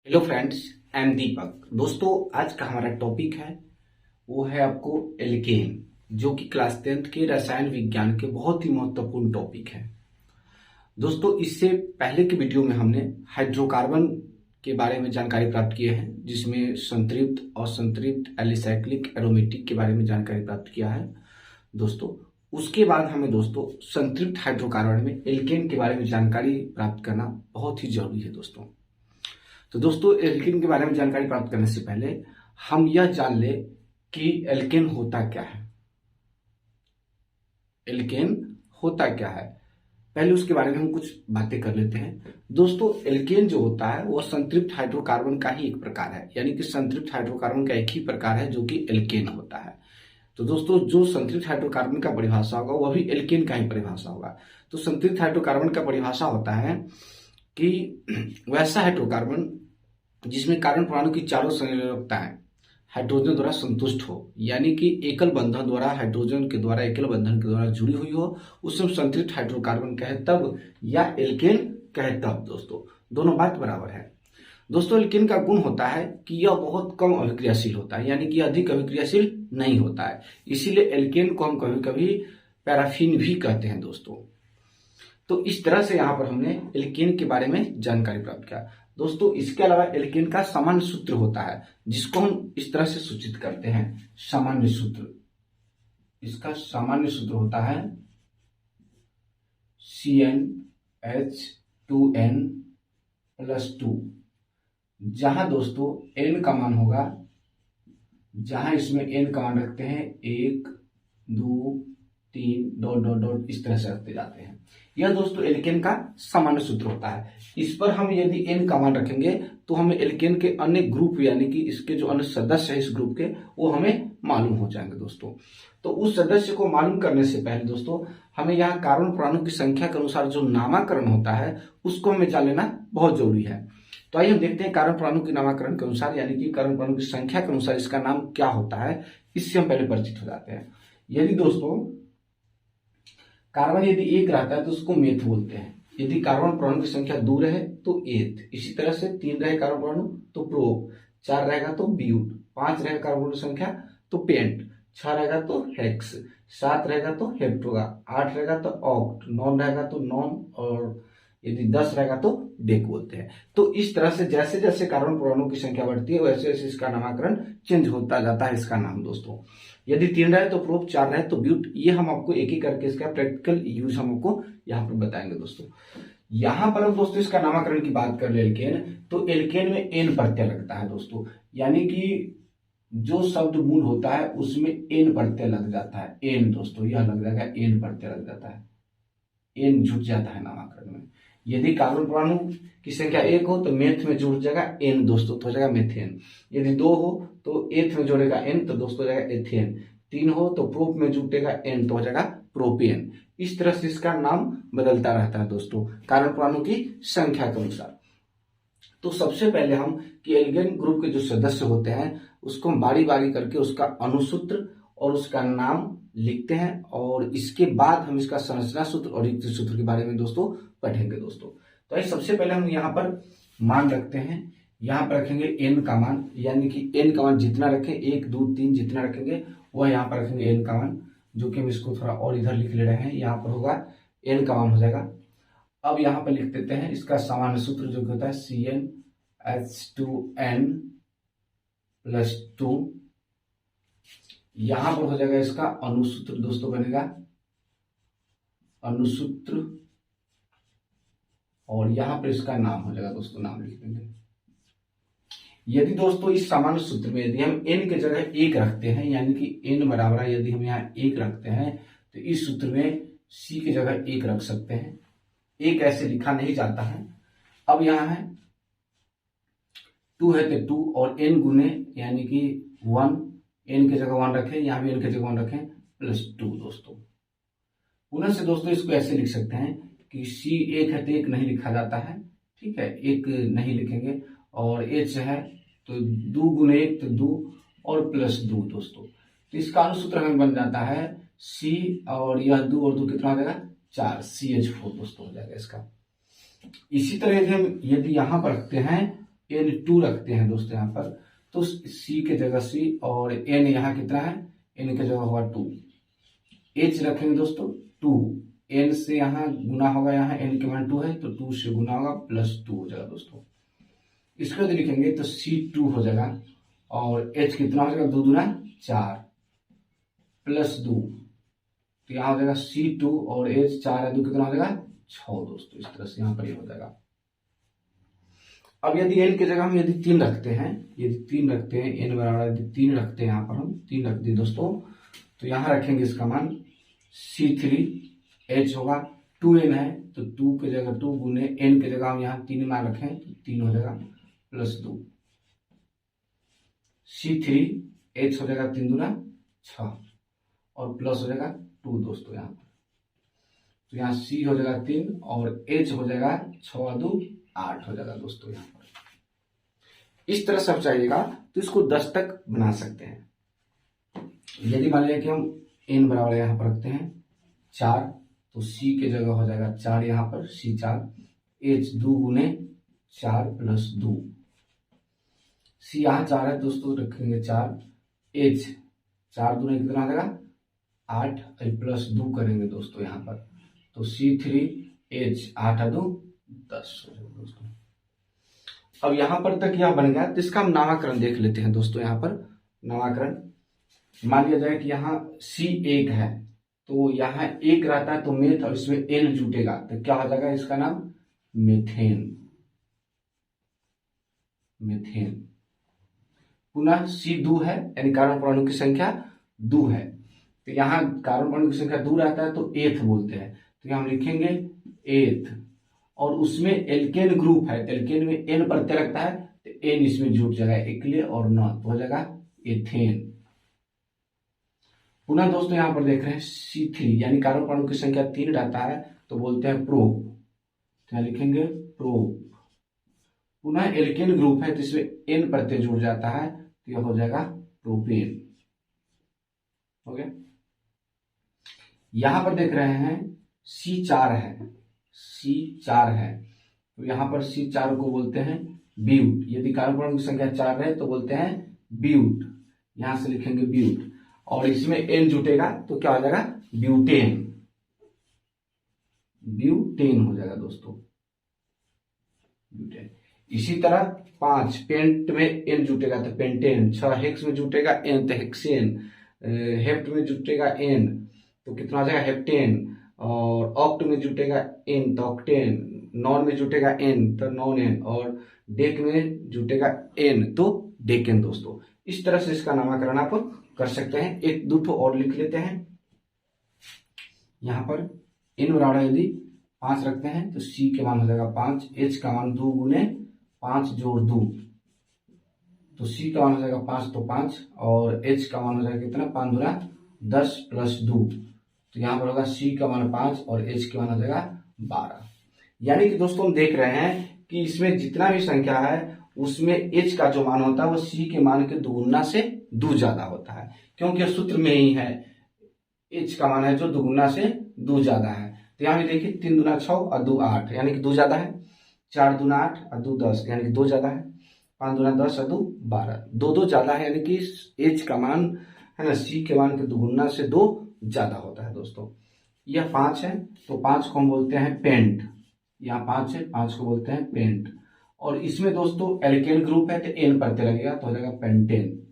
Hello friends, I am दीपक। दोस्तों, आज का हमारा टॉपिक है वो है आपको एल्केन, जो कि क्लास 10th के रसायन विज्ञान के बहुत ही महत्वपूर्ण टॉपिक है। दोस्तों, इससे पहले के वीडियो में हमने हाइड्रोकार्बन के बारे में जानकारी प्राप्त किए हैं, जिसमें संतृप्त और संतृप्त एलिसाइक्लिक एरोमेटिक के बारे में जानकारी प्राप्त किया है। दोस्तों, उसके बाद हमें संतृप्त हाइड्रोकार्बन में एल्केन के बारे में जानकारी प्राप्त करना बहुत ही जरूरी है। दोस्तों एल्केन के बारे में जानकारी प्राप्त करने से पहले हम यह जान ले कि एल्केन होता क्या है। एल्केन होता क्या है, पहले उसके बारे में हम कुछ बातें कर लेते हैं। दोस्तों, एल्केन जो होता है वह संतृप्त हाइड्रोकार्बन का ही एक प्रकार है, यानी कि संतृप्त हाइड्रोकार्बन का एक ही प्रकार है जो कि एल्केन होता है। तो दोस्तों, जो संतृप्त हाइड्रोकार्बन का परिभाषा होगा वह भी एल्केन का ही परिभाषा होगा। तो संतृप्त हाइड्रोकार्बन का परिभाषा होता है कि वैसा हाइड्रोकार्बन जिसमें कार्बन परमाणु की चारों संयोजकताएं हाइड्रोजन द्वारा संतुष्ट हो, यानी कि एकल बंधन द्वारा हाइड्रोजन के द्वारा एकल बंधन के द्वारा जुड़ी हुई हो, उसे हम संतृप्त हाइड्रोकार्बन कहे तब, या एल्केन कहे तब। दोस्तों, दोनों बात बराबर है। दोस्तों, एल्केन का गुण होता है कि यह बहुत कम अभिक्रियाशील होता है, यानी कि अधिक अभिक्रियाशील नहीं होता है। इसीलिए एल्केन को हम कभी कभी पैराफिन भी कहते हैं। दोस्तों, तो इस तरह से यहाँ पर हमने एल्केन के बारे में जानकारी प्राप्त किया। दोस्तों, इसके अलावा एल्केन का सामान्य सूत्र होता है, जिसको हम इस तरह से सूचित करते हैं, सामान्य सूत्र। इसका सामान्य सूत्र होता है CnH2n+2, जहां दोस्तों n का मान होगा, जहां इसमें n का मान रखते हैं 1 2 3 डॉट डॉट डॉट इस तरह से रखते जाते हैं। यह दोस्तों एल्केन का सामान्य सूत्र होता है। इस पर हम यदि n का मान रखेंगे तो हमें एल्केन के अन्य ग्रुप, यानी कि इसके जो अन्य सदस्य है इस ग्रुप के, वो हमें मालूम हो जाएंगे। दोस्तों, तो उस सदस्य को मालूम करने से पहले दोस्तों हमें यहाँ कार्बन परमाणु की संख्या के अनुसार जो नामाकरण होता है उसको हमें जान लेना बहुत जरूरी है। तो आइए हम देखते हैं कार्बन परमाणु के नामाकरण के अनुसार, यानी कि कार्बन परमाणु की संख्या के अनुसार इसका नाम क्या होता है, इससे हम पहले परिचित हो जाते हैं। यदि दोस्तों कार्बन यदि एक रहता है तो उसको मेथ बोलते हैं। यदि कार्बन परमाणु की संख्या 2 रहे तो एथ, इसी तरह से 3 रहे कार्बन परमाणु तो प्रोप, 4 रहेगा तो ब्यूट, 5 रहेगा कार्बन परमाणु संख्या तो पेंट, 6 रहेगा तो हेक्स, 7 रहेगा तो हेप्टोगा, 8 रहेगा तो ऑक्ट, 9 रहेगा तो नॉन, और यदि 10 रहेगा तो डेक बोलते हैं। तो इस तरह से जैसे जैसे कार्बन परमाणु की संख्या बढ़ती है वैसे वैसे इसका नामकरण चेंज होता जाता है। इसका नाम दोस्तों यदि 3 रहे तो प्रोप, 4 रहे तो ब्यूट, ये हम आपको एक एक करके इसका प्रैक्टिकल यूज हम आपको यहाँ पर बताएंगे। दोस्तों, यहाँ पर हम दोस्तों इसका नामकरण की बात कर ले एल्केन, तो एल्केन में एन प्रत्यय लगता है। दोस्तों, यानी कि जो शब्द मूल होता है उसमें एन प्रत्यय लग जाता है। एन दोस्तों यह लग जाएगा, एन प्रत्यय लग जाता है, एन जुट जाता है नामकरण में। यदि कार्बन परमाणु की संख्या 1 हो तो मेथ में जुड़ जाएगा एन दोस्तों, तो हो जाएगा मेथेन। यदि 2 हो तो एथ में जोड़ेगा एन, तो दोस्तों हो जाएगा एथेन। 3 हो तो प्रोप में जुटेगा एन, तो हो जाएगा प्रोपेन। इस तरह से इसका नाम बदलता रहता है दोस्तों कार्बन परमाणु की संख्या के अनुसार। तो सबसे पहले हम कि एल्केन ग्रुप के जो सदस्य होते हैं उसको हम बारी बारी करके उसका अनुसूत्र और उसका नाम लिखते हैं, और इसके बाद हम इसका संरचना सूत्र और युक्ति सूत्र के बारे में दोस्तों पढ़ेंगे। दोस्तों, तो आइए सबसे पहले हम यहाँ पर मान रखते हैं। यहाँ पर रखेंगे एन का मान, यानी कि एन का मान जितना रखें, 1 2 3 जितना रखेंगे वह यहाँ पर रखेंगे एन का मान, जो कि हम इसको थोड़ा और इधर लिख ले रहे हैं। यहाँ पर होगा एन का मान हो जाएगा। अब यहाँ पर लिख देते हैं इसका सामान्य सूत्र, जो कि होता है CnH2n+2। यहां पर हो जाएगा इसका अनुसूत्र दोस्तों, बनेगा अनुसूत्र, और यहां पर इसका नाम हो जाएगा दोस्तों, नाम लिख देंगे। यदि दोस्तों इस सामान्य सूत्र में यदि हम n के जगह 1 रखते हैं, यानी कि n बराबर है, यदि हम यहाँ 1 रखते हैं तो इस सूत्र में c की जगह 1 रख सकते हैं। 1 ऐसे लिखा नहीं जाता है। अब यहाँ है 2 है तो 2 और n गुने, यानी कि 1, n की जगह 1 रखें, यहाँ भी n की जगह 1 रखें, +2 दोस्तों। पुनः से दोस्तों इसको ऐसे लिख सकते हैं कि c 1 है तो 1 नहीं लिखा जाता है, ठीक है, 1 नहीं लिखेंगे, और h है तो 2 गुने 1 तो 2 और +2 दोस्तों। तो इसका अनुसूत्र हमें बन जाता है c, और यह 2 और 2 कितना हो जाएगा, 4, CH4 दोस्तों हो जाएगा इसका। इसी तरह यदि हम यदि यहाँ पर रखते हैं N2 रखते हैं दोस्तों यहाँ पर, तो C के जगह C और N यहाँ कितना है, N के जगह होगा 2, H रखेंगे दोस्तों 2, N से यहाँ गुना होगा, यहाँ N के मान 2 है तो 2 से गुना होगा +2 हो जाएगा दोस्तों। इसको यदि लिखेंगे तो C2 हो जाएगा और H कितना हो जाएगा, 2 दूना 4 +2, तो यहाँ हो जाएगा C2 और H 4 है 2 कितना हो जाएगा 6 दोस्तों। इस तरह से यहाँ पर ये हो जाएगा। अब यदि n की जगह हम यदि 3 रखते हैं, n बराबर यदि 3 रखते हैं, यहाँ पर हम 3 रख दिए दोस्तों, तो यहाँ रखेंगे इसका मान C3H होगा, 2n है तो 2 की जगह 2 गुने n की जगह हम यहाँ 3 मान रखें तो 3 हो जाएगा +2, C3H हो जाएगा 3 दूना 6 और प्लस हो जाएगा 2 दोस्तों यहाँ पर, तो यहाँ C हो जाएगा 3 और H हो जाएगा 6 2 8 हो जाएगा दोस्तों यहाँ पर। इस तरह सब चाहिएगा तो इसको 10 तक बना सकते हैं। यदि मान लिया कि हम n बराबर यहाँ पर रखते हैं 4, तो C के जगह हो जाएगा 4 यहाँ पर, C4, H 2 गुने 4 +2, C यहाँ 4 है दोस्तों, रखेंगे 4, H 4 दूने कितना हो जाएगा 8 +2 करेंगे दोस्तों यहाँ पर, तो C3H 8 2 10 हो जाएगा दोस्तों। अब यहाँ पर तक यह बन गया, तो इसका हम नामकरण देख लेते हैं दोस्तों। यहाँ पर नामकरण मान लिया जाए कि यहाँ C1 है, तो यहाँ 1 रहता है तो मेथ और इसमें N जुटेगा तो क्या हो जाएगा, इसका नाम मेथेन। पुनः C2 है, यानी कार्बन परमाणु की संख्या 2 है, तो यहाँ कार्बन परमाणु की संख्या 2 रहता है तो एथ बोलते हैं, तो यहाँ हम लिखेंगे एथ, और उसमें एल्केन ग्रुप है, एल्केन में N प्रत्यय लगता है तो N इसमें जुट जाएगा, एकले और न तो हो जाएगा एथेन। पुनः दोस्तों यहाँ पर देख रहे हैं C3 यानी कार्बन परमाणु की संख्या 3 रहता है तो बोलते हैं प्रोप, तो यहाँ लिखेंगे प्रोप। पुनः एल्केन ग्रुप है तो इसमें N प्रत्यय जुड़ जाता है तो यह हो जाएगा प्रोपेन। हो गया। यहां पर देख रहे हैं C4 है, तो यहां पर C4 को बोलते हैं ब्यूट। यदि कार्बन परमाणु की संख्या 4 है तो बोलते हैं ब्यूट, यहां से लिखेंगे ब्यूट, और इसमें N जुटेगा तो क्या हो जाएगा ब्यूटेन, ब्यूटेन हो जाएगा दोस्तों, ब्यूटेन। इसी तरह 5 पेंट में N जुटेगा तो पेंटेन, 6 हेक्स में जुटेगा N तो हेक्सेन, हेप्ट में जुटेगा N तो कितना हो जाएगा हेप्टेन, और ऑक्ट में जुटेगा N तो ऑक्टेन, नॉन में जुटेगा N तो नॉन एन, और डेक में जुटेगा N तो डेकेन दोस्तों। इस तरह से इसका नामकरण आप कर सकते हैं। एक दो और लिख लेते हैं। यहाँ पर N बराबर यदि 5 रखते हैं तो C के मान हो जाएगा 5, H का मान 2 गुने 5 जोड़ 2, तो C का मान हो जाएगा 5 तो 5, और H का मान हो जाएगा कितना 5 दूना 10 + 2, तो यहाँ पर होगा C का मान 5 और H का मान हो जाएगा 12। यानी कि दोस्तों हम देख रहे हैं कि इसमें जितना भी संख्या है उसमें H का जो मान होता है वो C के मान के दुगुना से 2 ज्यादा होता है, क्योंकि सूत्र में ही है H का मान है जो दुगुना से 2 ज्यादा है। तो यहाँ भी देखिए 3 दूना 6 और 2 8 यानी कि 2 ज्यादा है, 4 दूना 8 और 2 10 यानी कि 2 ज्यादा है, 5 दूना 10 और 2 12, 2 ज्यादा है, यानी कि H का मान है ना C के मान के दुगुना से 2 ज्यादा होता है दोस्तों। यह 5 है तो 5 को हम बोलते हैं पेंट, यहाँ 5 है 5 को बोलते हैं पेंट, और इसमें दोस्तों एल्केन ग्रुप है तो N प्रत्यय लगेगा तो हो जाएगा पेंटेन।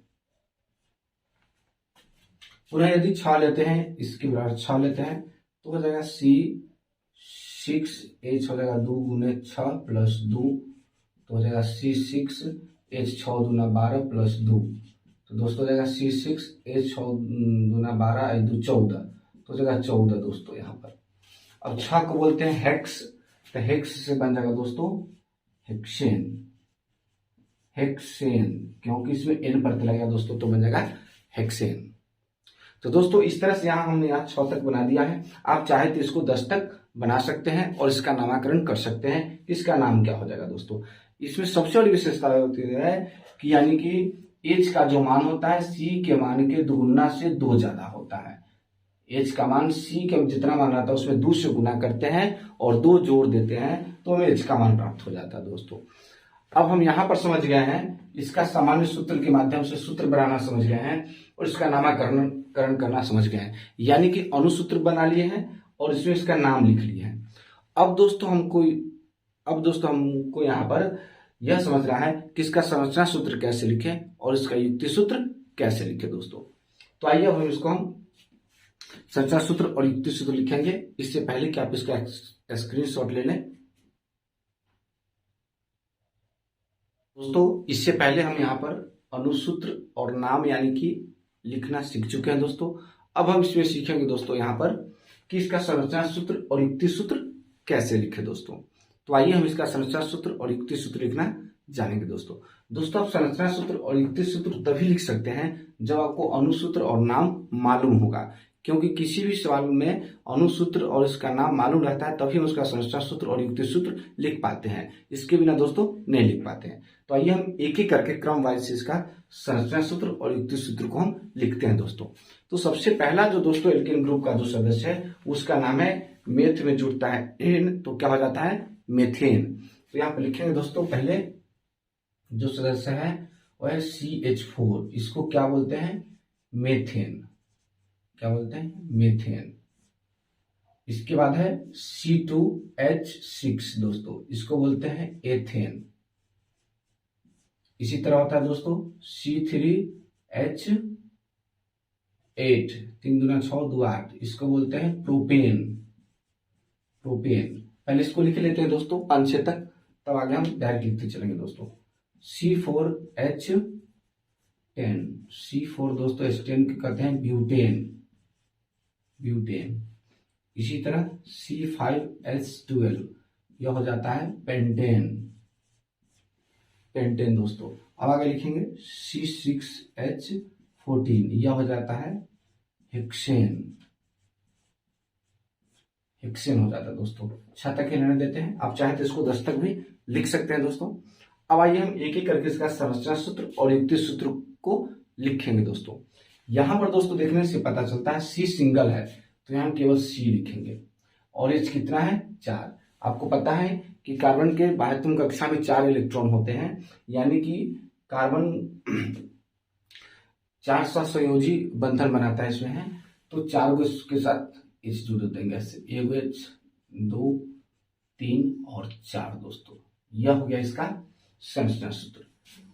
पुनः यदि 6 लेते हैं, इसके बराबर 6 लेते हैं तो हो जाएगा C6H हो जाएगा 2 गुने 6 + 2, तो हो जाएगा C6H 6 दूना 12 + 2, तो दोस्तों हो जाएगा C6H 6 दूना 12 और 2 14, तो हो जाएगा 14 दोस्तों यहाँ पर। अब 6 को बोलते हैं हेक्स, तो हेक्स से बन जाएगा दोस्तों हेक्सेन, क्योंकि इसमें N प्रत्यय लगेगा दोस्तों तो बन जाएगा हेक्सेन। तो दोस्तों इस तरह से यहाँ हमने 6 तक बना दिया है। आप चाहे तो इसको 10 तक बना सकते हैं और इसका नामकरण कर सकते हैं। इसका नाम क्या हो जाएगा दोस्तों, इसमें सबसे बड़ी विशेषता होती है कि यानी कि H का जो मान होता है C के मान के दुगुना से 2 ज्यादा होता है। H का मान C के जितना मान रहता है उसमें 2 से गुना करते हैं और 2 जोड़ देते हैं तो हमें H का मान प्राप्त हो जाता है दोस्तों। अब हम यहां पर समझ गए हैं, इसका सामान्य सूत्र के माध्यम से सूत्र बनाना समझ गए हैं और इसका नामकरण करना समझ गए हैं, यानी कि अणुसूत्र बना लिए हैं और इसमें इसका नाम लिख लिए हैं। अब दोस्तों हमको यहाँ पर यह समझना है कि इसका संरचना सूत्र कैसे लिखें और इसका युक्ति सूत्र कैसे लिखें दोस्तों। तो आइए हम संरचना सूत्र और युक्ति सूत्र लिखेंगे। इससे पहले कि आप इसका स्क्रीनशॉट ले लें दोस्तों, इससे पहले हम यहाँ पर अणुसूत्र और नाम यानी कि लिखना सीख चुके हैं दोस्तों। अब हम इसमें सीखेंगे दोस्तों यहाँ पर कि इसका संरचना सूत्र और युक्ति सूत्र कैसे लिखे दोस्तों। तो आइए हम इसका संरचना सूत्र और युक्ति सूत्र लिखना जानेंगे दोस्तों। आप संरचना सूत्र और युक्ति सूत्र तभी लिख सकते हैं जब आपको अणुसूत्र और नाम मालूम होगा, क्योंकि किसी भी सवाल में अणुसूत्र और इसका नाम मालूम रहता है तभी हम उसका संरचना सूत्र और युक्ति सूत्र लिख पाते हैं, इसके बिना दोस्तों नहीं लिख पाते हैं। तो आइए हम एक एक करके क्रम वाइज से इसका संरचना सूत्र और युक्ति सूत्र को हम लिखते हैं दोस्तों। तो सबसे पहला जो दोस्तों एल्केन ग्रुप का जो सदस्य है उसका नाम है, मेथ में जुड़ता है एन तो क्या हो जाता है, मेथेन। तो यहाँ पर लिखेंगे दोस्तों, पहले जो सदस्य है वह है CH4, इसको क्या बोलते हैं, मेथेन। क्या बोलते हैं, मेथेन। इसके बाद है C2H6 दोस्तों, इसको बोलते हैं एथेन। इसी तरह होता है दोस्तों C3H8, 3 दूना 6 2 8, इसको बोलते हैं प्रोपेन। पहले इसको लिख लेते हैं दोस्तों 5-6 तक, तब आगे हम डायरेक्ट लिखते चलेंगे दोस्तों। C4H10, C4 दोस्तों H10 के कहते हैं ब्यूटेन। इसी तरह C5H12, यह हो जाता है पेंटेन दोस्तों। अब आगे लिखेंगे C6H14, यह हो जाता है हेक्सेन हो जाता है दोस्तों। 6 तक ही रहने देते हैं, आप चाहे तो इसको 10 तक भी लिख सकते हैं दोस्तों। अब आइए हम एक एक करके इसका संरचना सूत्र और युक्ति सूत्र को लिखेंगे दोस्तों। यहां पर दोस्तों देखने से पता चलता है C सिंगल है तो यहां केवल C लिखेंगे और H कितना है, 4। आपको पता है कि कार्बन के बाह्यतम कक्षा में 4 इलेक्ट्रॉन होते हैं, यानी कि कार्बन 4 सहसंयोजी बंधन बनाता है इसमें है, तो 4 को इसके साथ H जुड़ देंगे, 1 H 2 3 और 4 दोस्तों। यह हो गया इसका संरचना सूत्र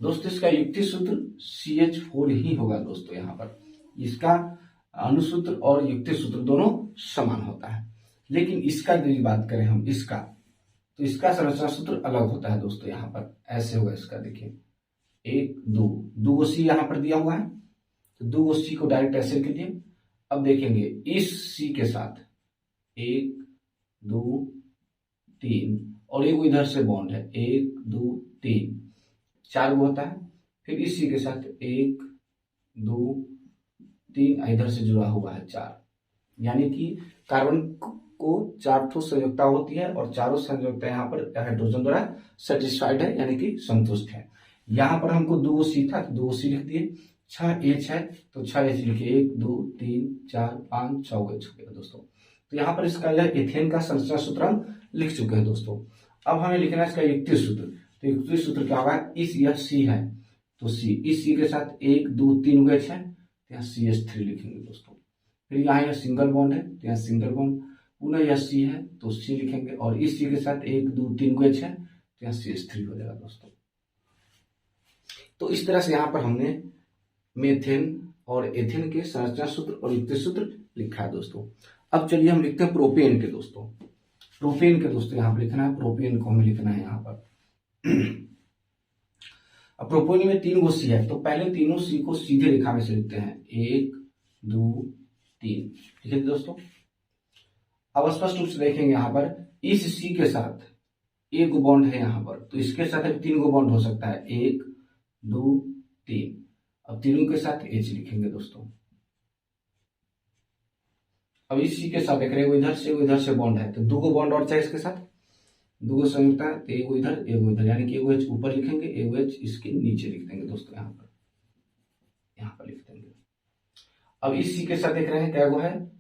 दोस्तों। इसका युक्ति सूत्र CH4 ही होगा दोस्तों। यहाँ पर इसका अणुसूत्र और युक्ति सूत्र दोनों समान होता है, लेकिन इसका यदि बात करें हम इसका, तो इसका संरचना सूत्र अलग होता है दोस्तों। यहाँ पर ऐसे होगा इसका, देखिए 1 2 C यहाँ पर दिया हुआ है, तो 2 C को डायरेक्ट ऐसे लिख लीजिए। अब देखेंगे इस C के साथ 1 2 3 और एक इधर से बॉन्ड है 1 2 3, 4 गो होता है। फिर इस C के साथ 1 2 3 इधर से जुड़ा हुआ है 4, यानी कि कार्बन को 4 ठो संयोजकता होती है और चारों संयोजकता यहाँ पर हाइड्रोजन द्वारा सेटिस्फाइड है, यानी कि संतुष्ट है। यहाँ पर हमको 2 C था तो 2 C लिख दिए। 6 H है तो 6 H लिखिए, 1 2 3 4 5 6 H हो गया दोस्तों। तो यहाँ पर इसका यह एथेन का संरचना सूत्र हम लिख चुके हैं दोस्तों। अब हमें लिखना है इसका युक्ति सूत्र। तो युक्ति सूत्र क्या होगा, यह C है तो C, इस C के साथ 1 2 3 H है तो यहाँ CH3 लिखेंगे दोस्तों। फिर यहाँ यह सिंगल बॉन्ड है तो यहाँ सिंगल बॉन्ड, पुनः यह C है तो C लिखेंगे और इस C के साथ 1 2 3 H है तो यहाँ CH3 हो जाएगा दोस्तों। तो इस तरह से यहाँ पर हमने मेथेन और एथेन के संरचना सूत्र और युक्ति सूत्र लिखा है दोस्तों। अब चलिए हम लिखते हैं प्रोपेन के दोस्तों। यहाँ पर लिखना है, प्रोपेन को हमें लिखना है यहाँ पर। अब प्रोपेन में 3 गो C है तो पहले तीनों C को सीधे रेखा में से लिखते हैं, 1 2 3, ठीक है दोस्तों। अब स्पष्ट रूप से देखेंगे यहाँ पर इस C के साथ 1 बॉन्ड है यहाँ पर, तो इसके साथ 3 गो बॉन्ड हो सकता है, 1 2 3। अब तीनों के साथ H लिखेंगे दोस्तों। अब इस C के साथ देख रहे हो इधर से बॉन्ड है तो 2 गो बॉन्ड और चाहिए इसके साथ, 2 गो संयुक्त है तो 1 गो इधर 1 गो इधर, यानी कि 1 गो H ऊपर लिखेंगे, 1 गो H इसके नीचे लिख देंगे दोस्तों। यहाँ पर लिख देंगे। अब इस C के साथ देख रहे हैं क्या गो है,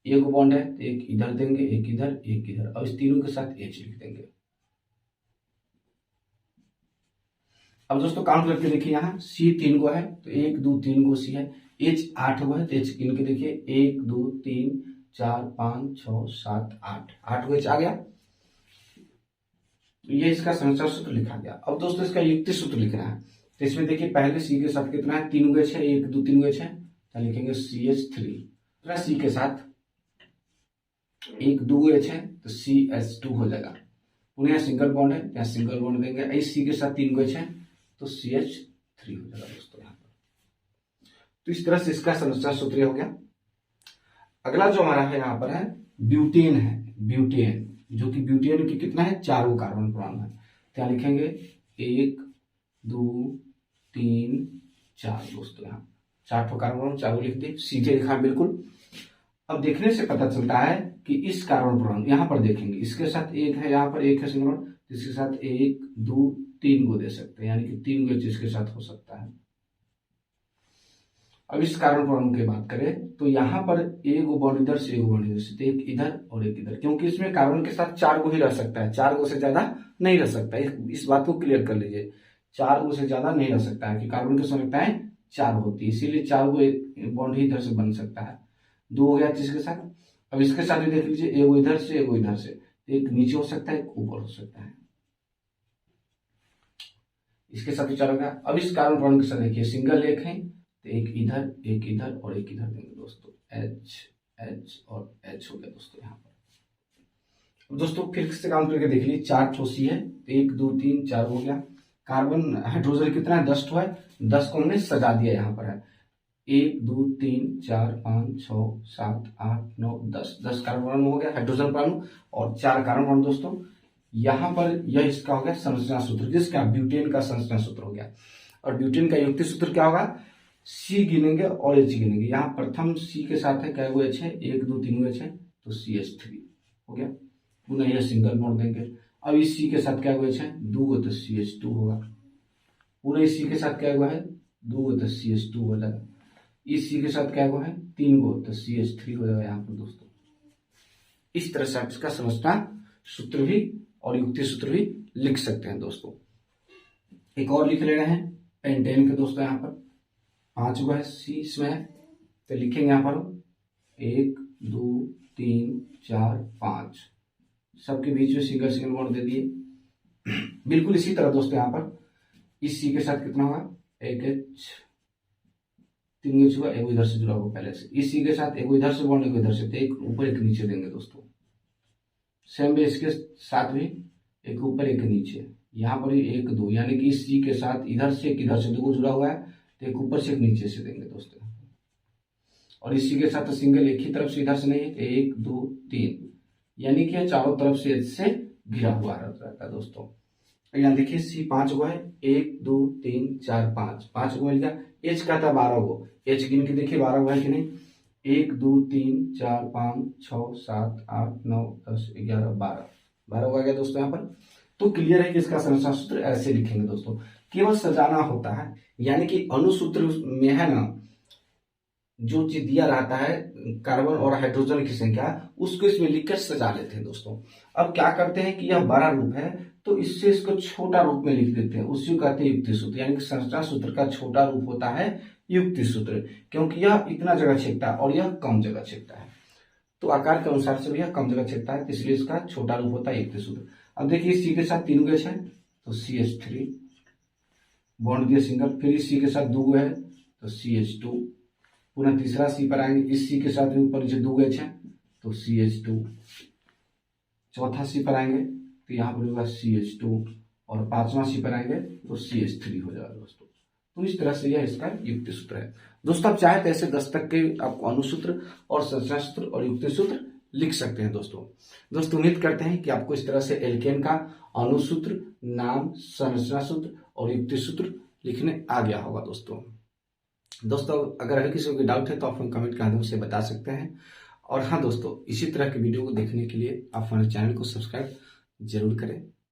1 गो बॉन्ड है तो 1 इधर देंगे, 1 इधर 1 इधर। अब इस तीनों के साथ H लिख देंगे। अब दोस्तों काउंट करके देखिए, यहाँ C 3 गो है तो 1 2 3 गो C है, H 8 गो है तो H गिन के देखिए 1 2 3 4 5 6 7 8 गो H आ गया। तो ये इसका संरचना सूत्र लिखा गया। अब दोस्तों इसका युक्ति सूत्र लिखना है, तो इसमें देखिए पहले C के साथ कितना है, 3 गो H है, 1 2 3 गो H है, तो लिखेंगे CH3। दूसरा C के साथ 1 2 गो H है तो CH2 हो जाएगा। पुनः यहाँ सिंगल बॉन्ड है, यहाँ सिंगल बॉन्ड देंगे, इस C के साथ 3 गो H है तो CH3 हो जाएगा दोस्तों यहाँ पर। तो इस तरह से इसका संरचना सूत्र हो गया। अगला जो हमारा है यहाँ पर है ब्यूटेन है, ब्यूटेन, जो कि ब्यूटेन की कितना है, 4 गो कार्बन परमाणु है। तो यहाँ लिखेंगे 1 2 3 4 दोस्तों, यहाँ 4 कार्बन परमाणु, 4 लिख दिए, सीधे लिखा बिल्कुल। अब देखने से पता चलता है कि इस कार्बन परमाणु यहाँ पर देखेंगे, इसके साथ 1 है, यहाँ पर 1 है सिंगल बॉन्ड, इसके साथ 1 2 3 गो दे सकते हैं, यानी कि 3 गो इसके साथ हो सकता है। अब इस कार्बन परमाणु की बात करें तो यहाँ पर एक बॉन्ड इधर से, एक बॉन्ड इधर से, तो एक इधर और एक इधर, क्योंकि इसमें कार्बन के साथ 4 गो ही रह सकता है, 4 गो से ज्यादा नहीं रह सकता है। इस बात को क्लियर कर लीजिए, 4 गो से ज्यादा नहीं रह सकता है, कि कार्बन की संख्याएं 4 होती है, इसीलिए 4 गो बॉन्ड ही इधर से बन सकता है। 2 हो गया जिसके साथ। अब इसके साथ भी देख लीजिए, एक इधर से, एक इधर से, एक नीचे हो सकता है, एक ऊपर हो सकता है, इसके साथ भी 4 हो गया। अब इस कार्बन परमाणु के साथ देखिए सिंगल एक है, तो एक इधर और एक इधर देंगे दोस्तों, H और H हो गया दोस्तों यहाँ पर। दोस्तों फिर से काउंट करके देख लीजिए, 4 ठो C है, 1 2 3 4 हो गया। कार्बन हाइड्रोजन कितना है, 10 ठो है, 10 को हमने सजा दिया, यहाँ पर है 1 2 3 4 5 6 7 8 9 10 कार्बन परमाणु हो गया, हाइड्रोजन परमाणु और 4 कार्बन परमाणु दोस्तों। यहाँ पर यह इसका हो गया संरचना सूत्र, जिसका ब्यूटेन का संरचना सूत्र हो गया। और ब्यूटेन का युक्ति सूत्र क्या होगा, C गिनेंगे और H गिनेंगे। यहाँ प्रथम C के साथ है क्या गो H है, 1 2 3 गो H है तो CH3 हो गया। पुनः यह सिंगल बॉन्ड देंगे। अब इस C के साथ क्या गो H है, 2 गो तो CH2 होगा। पुनः इस C के साथ क्या गो है, 2 गो तो CH2 हो जाएगा। इस C के साथ क्या गो है, 3 गो तो CH3 हो जाएगा यहाँ पर दोस्तों। इस तरह से आप इसका संरचना सूत्र भी और युक्ति सूत्र भी लिख सकते हैं दोस्तों। एक और लिख ले रहे हैं पेंटेन के दोस्तों, यहाँ पर 5 गो है C इसमें है, तो लिखेंगे यहाँ पर 1 2 3 4 5, सबके बीच में सिंगल सिंगल बॉन्ड दे दिए। बिल्कुल इसी तरह दोस्तों यहाँ पर इस C के साथ कितना होगा, एक H 3 H हुआ, एक इधर से जुड़ा हुआ पहले से। इस C के साथ एक इधर से बॉन्ड, एक इधर से, तो एक ऊपर एक नीचे देंगे दोस्तों। सेम वे इसके साथ भी एक ऊपर एक नीचे, यहाँ पर 1 2, यानी कि इस C के साथ इधर से एक इधर से 2 जुड़ा हुआ है, तो एक ऊपर से एक नीचे से देंगे दोस्तों। और इसी के साथ तो सिंगल एक ही तरफ से इधर से नहीं है, 1 2 3, यानी कि चारों तरफ से H से घिरा हुआ रहता है दोस्तों। यहाँ देखिए C 5 गो है, 1 2 3 4 5 गो मिल गया। H का था 12 गो, H गिन के देखिए 12 गो है कि नहीं, 1 2 3 4 5 6 7 8 9 10 11 12 गो आ गया दोस्तों यहाँ पर। तो क्लियर है कि इसका संरचना सूत्र ऐसे लिखेंगे दोस्तों, केवल सजाना होता है, यानी कि अनुसूत्र में है ना, जो चीज दिया रहता है कार्बन और हाइड्रोजन की संख्या, उसको इसमें लिखकर सजा लेते हैं दोस्तों। अब क्या करते हैं कि यह बड़ा रूप है तो इससे इसको छोटा रूप में लिख देते हैं, उसी को कहते हैं युक्ति सूत्र, यानी कि संरचना सूत्र का छोटा रूप होता है युक्ति सूत्र, क्योंकि यह इतना जगह छेदता है और यह कम जगह छेदता है। तो आकार के अनुसार से भी यह कम जगह छेदता है, इसलिए इसका छोटा रूप होता है युक्ति सूत्र। अब देखिए C के साथ 3 गो H है तो CH3 बॉन्ड दिया सिंगल, फिर इस C के साथ 2 गो है तो CH2, पुनः तीसरा C पर आएंगे, इस C के साथ भी ऊपर नीचे 2 गो H है तो CH2, चौथा C पर आएंगे तो यहाँ पर होगा CH2, और 5वां C पर आएंगे तो CH3 हो जाएगा दोस्तों। तो इस तरह से यह इसका युक्ति सूत्र है दोस्तों। आप चाहे तो ऐसे 10 तक के आपको अनुसूत्र और संरचना सूत्र और युक्ति सूत्र लिख सकते हैं दोस्तों। उम्मीद करते हैं कि आपको इस तरह से एल्केन का अनुसूत्र, नाम, संरचना सूत्र और युक्ति सूत्र लिखने आ गया होगा दोस्तों। अगर अभी किसी को डाउट है तो आप कमेंट के माध्यम से बता सकते हैं। और हाँ दोस्तों, इसी तरह के वीडियो को देखने के लिए आप हमारे चैनल को सब्सक्राइब जरूर करें।